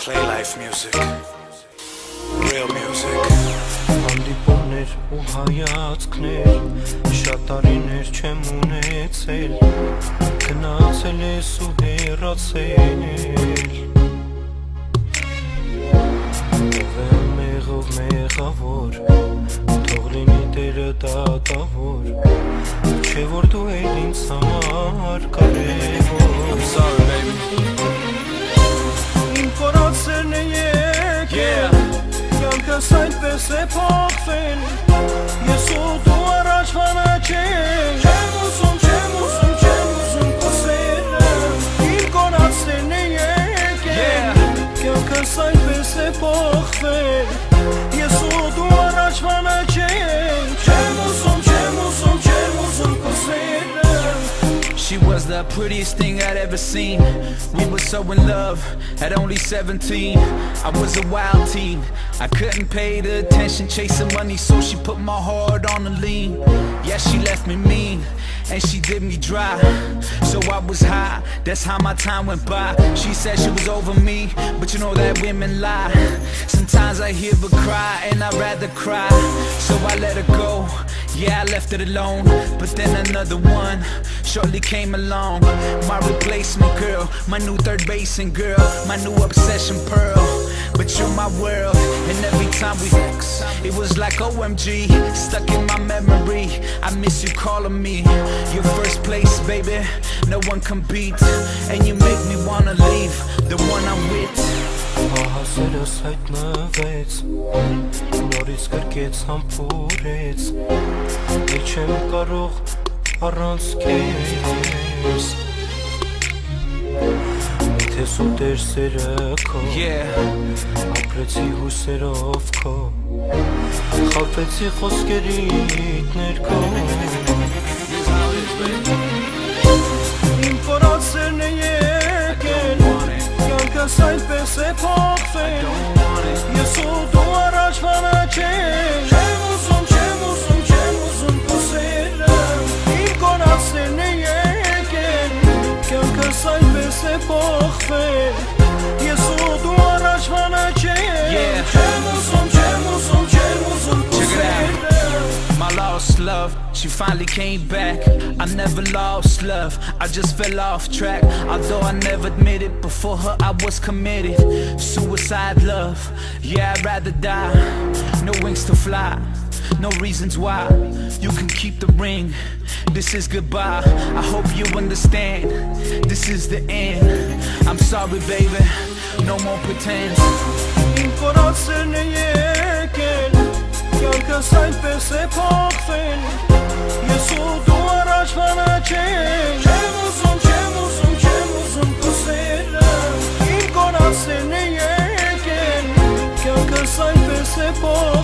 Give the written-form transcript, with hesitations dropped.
Play life music, real music. Հանդիպումներ ու հայացքներ, շատ տարիներ չեմ ունեցել, գնացել ես ու հեռացել։ Ով է մեղով մեղավոր, թող լինի Տերը դատավոր, չէ որ դու էլ ինձ համար կարևոր։ I'm sorry baby. Իմ կորացերն է եկել, կյանքս այնպես է փոխվել, ես ու դու առաջվանա չենք, չեմ ուզում քո սերը, իմ կորացերն է եկել, կյանքս այնպես է փոխվել, ես ու դու առաջվանա չենք, չեմ ուզում քո սերը։ She was the prettiest thing I'd ever seen. We were so in love at only 17. I was a wild teen, I couldn't pay the attention, chasing money, so she put my heart on the lean. Yeah, she left me mean, and she did me dry, so I was high, that's how my time went by. She said she was over me, but you know that women lie. Sometimes I hear her cry, and I'd rather cry, so I let her go. Yeah, I left it alone, but then another one shortly came along. My replacement girl, my new third basin girl, my new obsession pearl. But you're my world, and every time we sex, it was like OMG, stuck in my memory. I miss you calling me, your first place, baby, no one can beat. And you make me wanna leave the one I'm with. Հասերս հայտնվեց, նորից կրկեց համբուրեց, դե չեմ կարող առանց քեզ, միթե սուտեր սերը քո, ապրեցի հուսերով քո, խաբվեցի խոսքերիդ ներքո, իմ կորացերն է եկել, կյանքս այնպես է փոխվել, ես ու դու առաջվանա չենք, չեմ ուզում քո սերը, իմ կորացերն է եկել, կյանքս այնպես է փոխվել, ես ու դու առաջվանա չենք, չեմ ուզում քո սերը։ My lost love, she finally came back. I never lost love, I just fell off track. Although I never admitted, before her I was committed. Suicide love, yeah, I'd rather die. No wings to fly, no reasons why. You can keep the ring, this is goodbye. I hope you understand, this is the end. I'm sorry baby, no more pretense. Իմ կորացերն է եկել, կյանքս այնպես է փոխվել, ես ու դու առաջվանա չենք, չեմ ուզում քո սերը, իմ կորացերն է եկել, կյանքս այնպես է փոխվել,